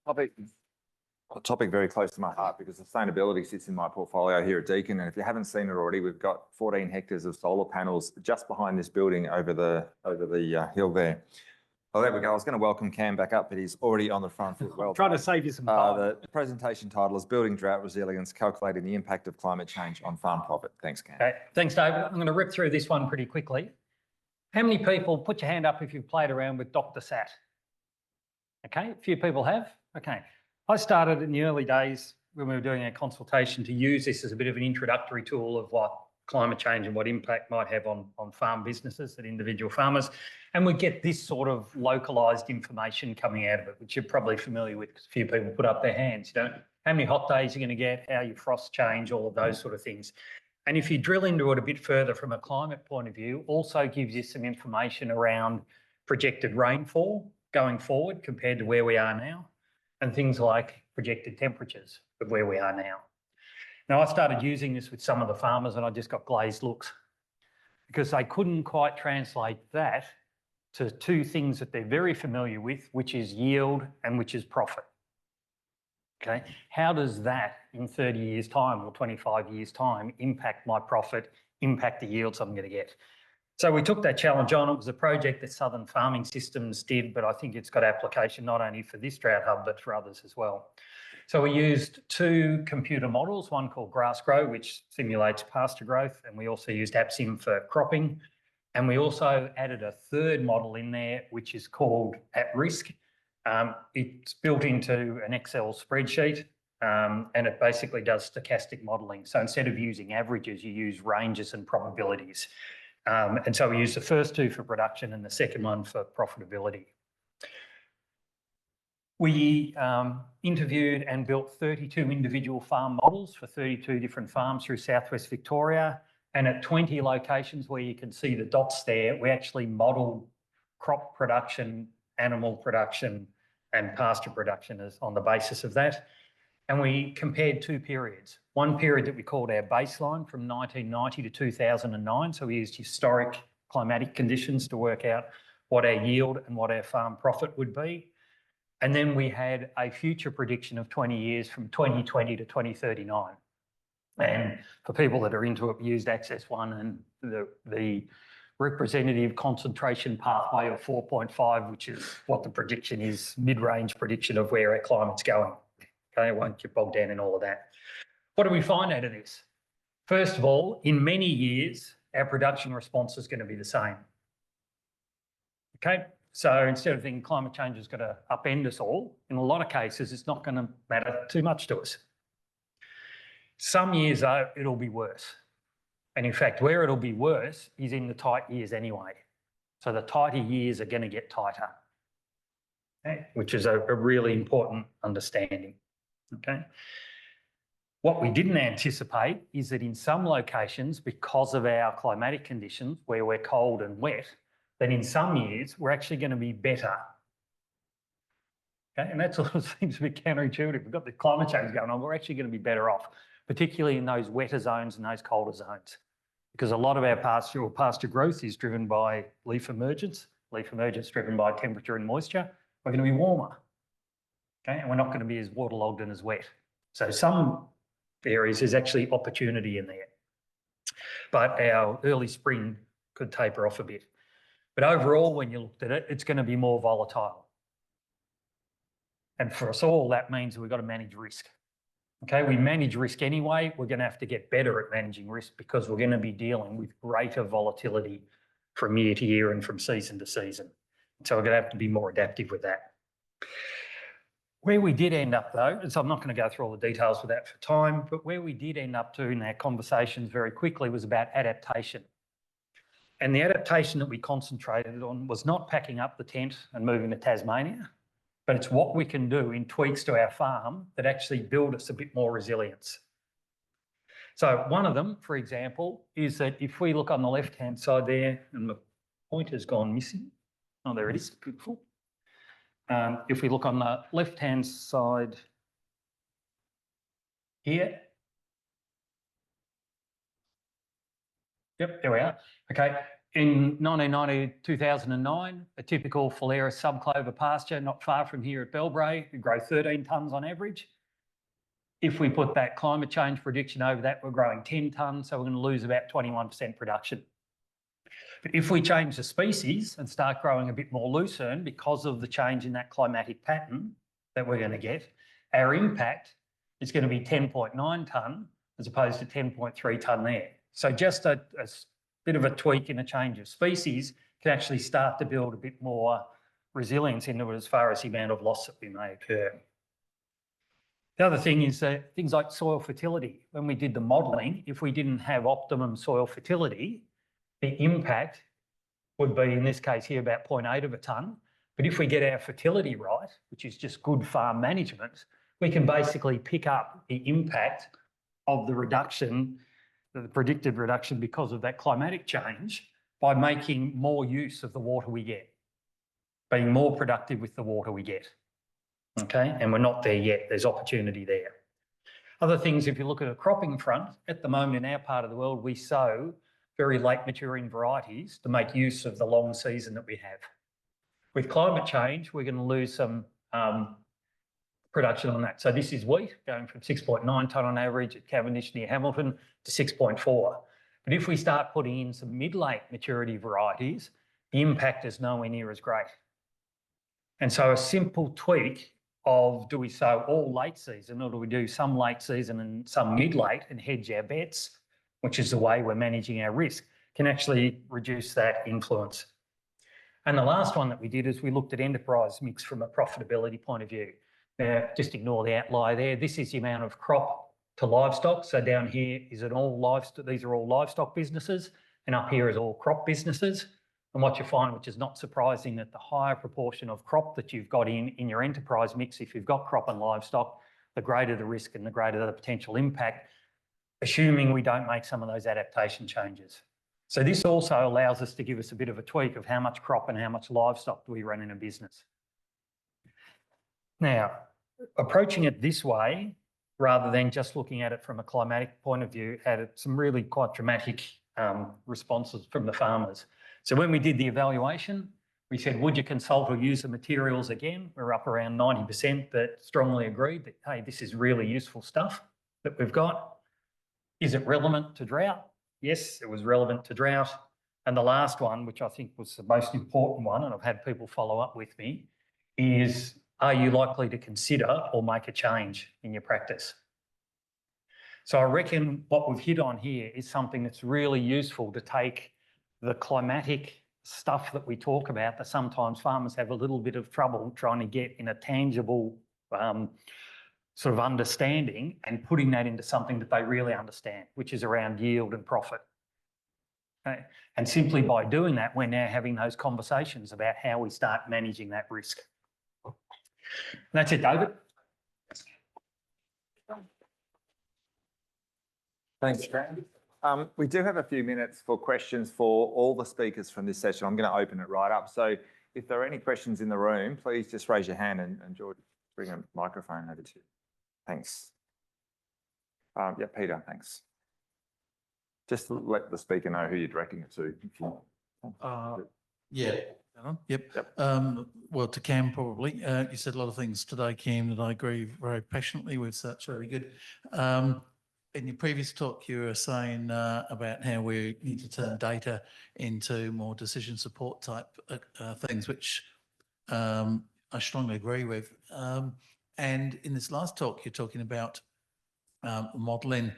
A topic very close to my heart because sustainability sits in my portfolio here at Deakin. And if you haven't seen it already, we've got 14 hectares of solar panels just behind this building over the hill there. Oh, there we go. I was going to welcome Cam back up, but he's already on the front foot. Well, trying to save you some time. The presentation title is Building Drought Resilience, Calculating the Impact of Climate Change on Farm Profit. Thanks, Cam. Okay. Thanks, David. I'm going to rip through this one pretty quickly. How many people, put your hand up if you've played around with Dr. Sat? Okay, a few people have. Okay. I started in the early days when we were doing our consultation to use this as a bit of an introductory tool of what climate change and what impact might have on farm businesses and individual farmers. And we get this sort of localised information coming out of it, which you're probably familiar with because a few people put up their hands. You know, how many hot days you're going to get, how your frosts change, all of those sort of things. And if you drill into it a bit further from a climate point of view, also gives you some information around projected rainfall going forward compared to where we are now, and things like projected temperatures of where we are now. Now, I started using this with some of the farmers and I just got glazed looks because they couldn't quite translate that to two things that they're very familiar with, which is yield and which is profit. Okay, how does that in 30 years' time or 25 years' time impact my profit, impact the yields I'm going to get? So we took that challenge on. It was a project that Southern Farming Systems did, but I think it's got application not only for this drought hub, but for others as well. So we used two computer models, one called GrassGrow, which simulates pasture growth, and we also used AppSim for cropping. And we also added a third model in there, which is called At Risk. It's built into an Excel spreadsheet, and it basically does stochastic modelling. So instead of using averages, you use ranges and probabilities. And so we used the first two for production and the second one for profitability. We interviewed and built 32 individual farm models for 32 different farms through Southwest Victoria. And at 20 locations where you can see the dots there, we actually modelled crop production, animal production and pasture production as on the basis of that. And we compared two periods. One period that we called our baseline from 1990 to 2009. So we used historic climatic conditions to work out what our yield and what our farm profit would be. And then we had a future prediction of 20 years from 2020 to 2039. And for people that are into it, we used Access 1 and the representative concentration pathway of 4.5, which is what the prediction is, mid-range prediction of where our climate's going. Okay, I won't get bogged down in all of that. What do we find out of this? First of all, in many years, our production response is going to be the same. Okay, so instead of thinking climate change is going to upend us all, in a lot of cases, it's not going to matter too much to us. Some years, though, it'll be worse. And in fact, where it'll be worse is in the tight years anyway. So the tighter years are going to get tighter, okay? Which is a really important understanding. Okay. What we didn't anticipate is that in some locations, because of our climatic conditions where we're cold and wet, that in some years we're actually going to be better. Okay, and that sort of seems a bit counterintuitive. We've got the climate change going on, we're actually going to be better off, particularly in those wetter zones and those colder zones, because a lot of our pasture growth is driven by leaf emergence driven by temperature and moisture. We're going to be warmer. Okay, and we're not going to be as waterlogged and as wet. So some areas there's actually opportunity in there. But our early spring could taper off a bit. But overall, when you looked at it, it's going to be more volatile. And for us all, that means we've got to manage risk. Okay, we manage risk anyway. We're going to have to get better at managing risk because we're going to be dealing with greater volatility from year to year and from season to season. So we're going to have to be more adaptive with that. Where we did end up though, and so I'm not going to go through all the details for that for time, but where we did end up to in our conversations very quickly was about adaptation. And the adaptation that we concentrated on was not packing up the tent and moving to Tasmania, but it's what we can do in tweaks to our farm that actually build us a bit more resilience. So one of them, for example, is that if we look on the left-hand side there, and the pointer's gone missing. Oh, there it is, beautiful. If we look on the left-hand side here. Yep, there we are. Okay, In 1990, 2009, a typical Phalaris subclover pasture not far from here at Belbray would grow 13 tonnes on average. If we put that climate change prediction over that, we're growing 10 tonnes, so we're going to lose about 21% production. But if we change the species and start growing a bit more lucerne because of the change in that climatic pattern that we're going to get, our impact is going to be 10.9 tonne as opposed to 10.3 tonne there. So just a bit of a tweak and a change of species can actually start to build a bit more resilience into it as far as the amount of loss that we may occur. The other thing is that things like soil fertility. When we did the modelling, if we didn't have optimum soil fertility, the impact would be, in this case here, about 0.8 of a tonne. But if we get our fertility right, which is just good farm management, we can basically pick up the impact of the reduction, the predicted reduction because of that climatic change, by making more use of the water we get, being more productive with the water we get. Okay, and we're not there yet. There's opportunity there. Other things, if you look at a cropping front, at the moment in our part of the world, we sow very late maturing varieties to make use of the long season that we have. With climate change, we're going to lose some production on that. So this is wheat going from 6.9 tonne on average at Cavendish near Hamilton to 6.4. But if we start putting in some mid-late maturity varieties, the impact is nowhere near as great. And so a simple tweak of, do we sow all late season, or do we do some late season and some mid-late and hedge our bets, which is the way we're managing our risk, can actually reduce that influence. And the last one that we did is we looked at enterprise mix from a profitability point of view. Now, just ignore the outlier there. This is the amount of crop to livestock. So down here is it all livestock. These are all livestock businesses, and up here is all crop businesses. And what you find, which is not surprising, that the higher proportion of crop that you've got in your enterprise mix, if you've got crop and livestock, the greater the risk and the greater the potential impact, assuming we don't make some of those adaptation changes. So this also allows us to give us a bit of a tweak of how much crop and how much livestock do we run in a business. Now, approaching it this way, rather than just looking at it from a climatic point of view, had some really quite dramatic responses from the farmers. So when we did the evaluation, we said, would you consult or use the materials again? We're up around 90% that strongly agreed that, hey, this is really useful stuff that we've got. Is it relevant to drought? Yes, it was relevant to drought. And the last one, which I think was the most important one, and I've had people follow up with me, is, are you likely to consider or make a change in your practice? So I reckon what we've hit on here is something that's really useful to take the climatic stuff that we talk about, that sometimes farmers have a little bit of trouble trying to get in a tangible sort of understanding, and putting that into something that they really understand, which is around yield and profit. Okay? And simply by doing that, we're now having those conversations about how we start managing that risk. And that's it, David. Thanks, Graham. We do have a few minutes for questions for all the speakers from this session. I'm going to open it right up. So if there are any questions in the room, please just raise your hand, and George, bring a microphone over to you. Thanks. Yeah, Peter, thanks. Just let the speaker know who you're directing it to. If you... Yeah. Yep. Well, to Cam, probably. You said a lot of things today, Cam, that I agree very passionately with. So that's very good. In your previous talk, you were saying about how we need to turn data into more decision support type things, which I strongly agree with. And in this last talk, you're talking about modelling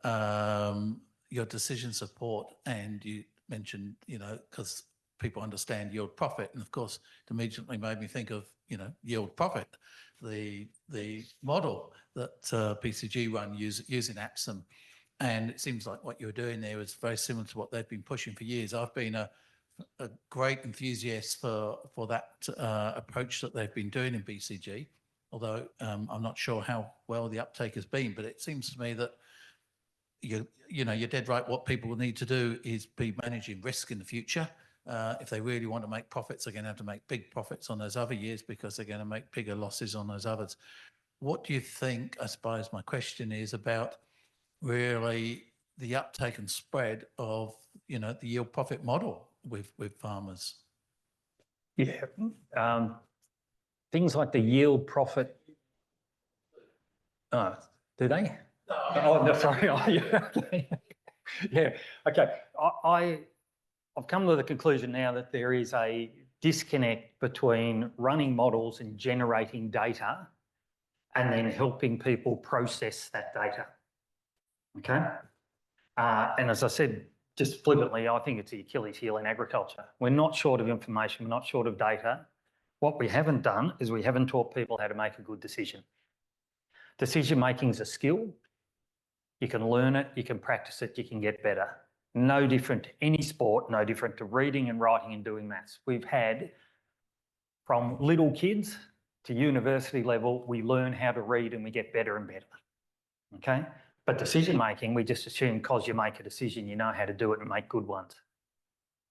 your decision support, and you mentioned, because people understand yield profit, and of course, it immediately made me think of, yield profit, the model that BCG run using APSM. And it seems like what you're doing there is very similar to what they've been pushing for years. I've been a great enthusiast for that approach that they've been doing in BCG, although I'm not sure how well the uptake has been, but it seems to me that you're dead right. What people will need to do is be managing risk in the future. If they really want to make profits, they're going to have to make big profits on those other years, because they're going to make bigger losses on those others. What do you think, I suppose my question is, about really the uptake and spread of, the yield profit model with farmers? Yeah. Things like the yield profit. Do they? Oh, no, sorry. Oh, yeah. Okay. Yeah. Okay. I've come to the conclusion now that there is a disconnect between running models and generating data and then helping people process that data. Okay. And as I said, just flippantly, I think it's the Achilles heel in agriculture. We're not short of information. We're not short of data. What we haven't done is we haven't taught people how to make a good decision. Decision making is a skill. You can learn it, you can practice it, you can get better. No different to any sport, no different to reading and writing and doing maths. We've had, from little kids to university level, we learn how to read and we get better and better. Okay? But decision making, we just assume because you make a decision, you know how to do it and make good ones.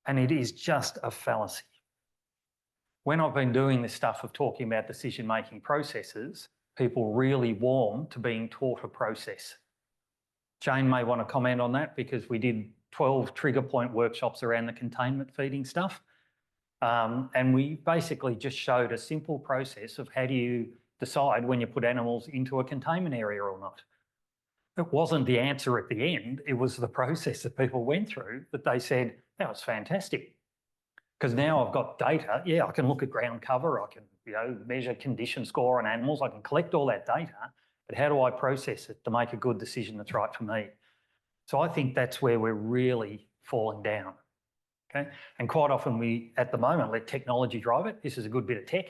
And it is just a fallacy. When I've been doing this stuff of talking about decision making processes, people really warm to being taught a process. Jane may want to comment on that because we did 12 trigger point workshops around the containment feeding stuff. And we basically just showed a simple process of how do you decide when you put animals into a containment area or not. It wasn't the answer at the end, it was the process that people went through that they said, that was fantastic. Because now I've got data, yeah, I can look at ground cover, I can measure condition score on animals, I can collect all that data, but how do I process it to make a good decision that's right for me? So I think that's where we're really falling down, okay? And quite often we, at the moment, let technology drive it. This is a good bit of tech.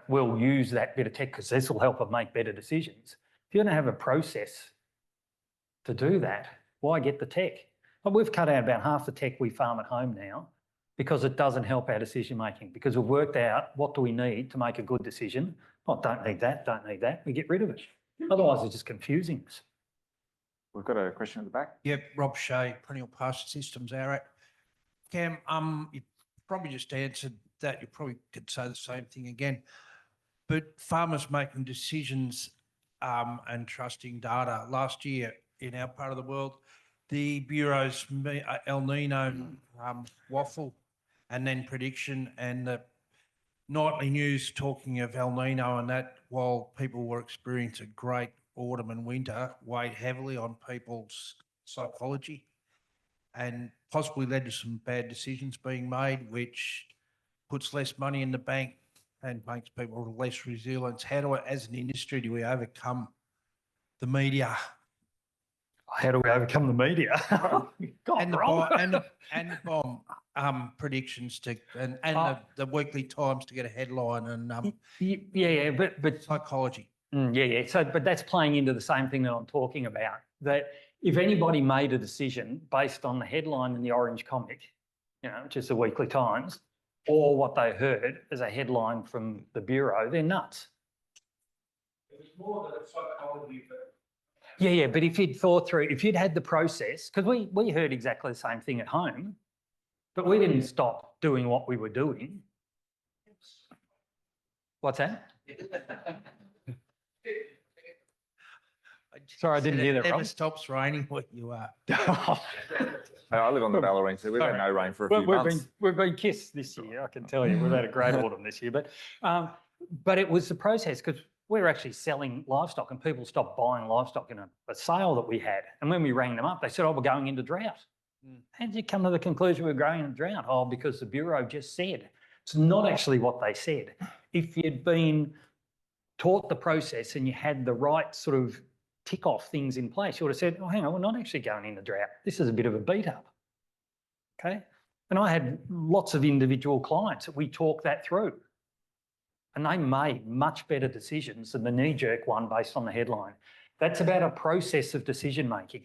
We'll use that bit of tech because this will help us make better decisions. If you don't have a process to do that, why get the tech? Well, we've cut out about half the tech we farm at home now because it doesn't help our decision making, because we've worked out what do we need to make a good decision. Oh, don't need that, don't need that. We get rid of it. Otherwise, it's just confusing us. We've got a question at the back. Yep, Rob Shea, Perennial Pasture Systems, ARAC. Cam, you probably just answered that. You probably could say the same thing again. But farmers making decisions and trusting data. Last year in our part of the world, the Bureau's El Nino waffle and then prediction and the nightly news talking of El Nino and that, while people were experiencing a great autumn and winter, weighed heavily on people's psychology and possibly led to some bad decisions being made, which puts less money in the bank and makes people less resilient. How do we, as an industry, do we overcome the media? How do we overcome the media? God, and the Rob. and the bomb predictions to and the weekly times to get a headline and yeah, but psychology. Yeah. So, but that's playing into the same thing that I'm talking about. That if anybody made a decision based on the headline in the Orange comic, which is the Weekly Times, or what they heard as a headline from the Bureau, they're nuts. It's more than psychology, but yeah. But if you'd thought through, if you'd had the process, because we heard exactly the same thing at home, but we didn't stop doing what we were doing. What's that? Sorry, I didn't hear that, It never Rob. stops raining where you are. I live on the Ballerine, so we've had no rain for a few months. We've been kissed this year, I can tell you. We've had a great autumn this year. But it was the process, because we were actually selling livestock and people stopped buying livestock in a sale that we had. And when we rang them up, they said, oh, we're going into drought. How did you come to the conclusion we're going into drought? Oh, because the Bureau just said. It's not actually what they said. If you'd been taught the process and you had the right sort of tick off things in place, you would have said, oh, hang on, we're not actually going into drought. This is a bit of a beat up. Okay. And I had lots of individual clients that we talked that through. And they made much better decisions than the knee-jerk one based on the headline. That's about a process of decision making.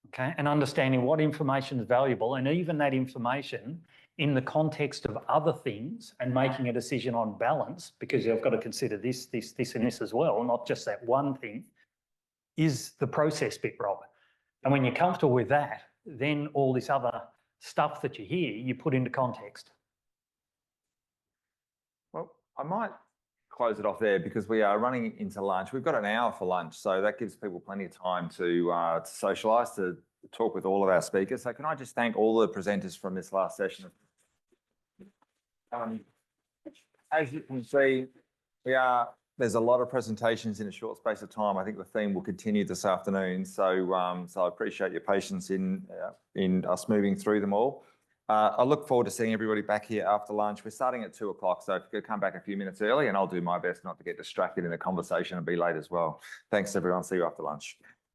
Okay. And understanding what information is valuable, and even that information in the context of other things, and making a decision on balance, because you've got to consider this, and this as well, not just that one thing, is the process bit, Rob. And when you're comfortable with that, then all this other stuff that you hear, you put into context. Well, I might close it off there because we are running into lunch. We've got an hour for lunch, so that gives people plenty of time to socialise, to talk with all of our speakers. So can I just thank all the presenters from this last session? As you can see, there's a lot of presentations in a short space of time. I think the theme will continue this afternoon. So I appreciate your patience in us moving through them all. I look forward to seeing everybody back here after lunch. We're starting at 2 o'clock, so if you could come back a few minutes early, and I'll do my best not to get distracted in the conversation and be late as well. Thanks, everyone. See you after lunch.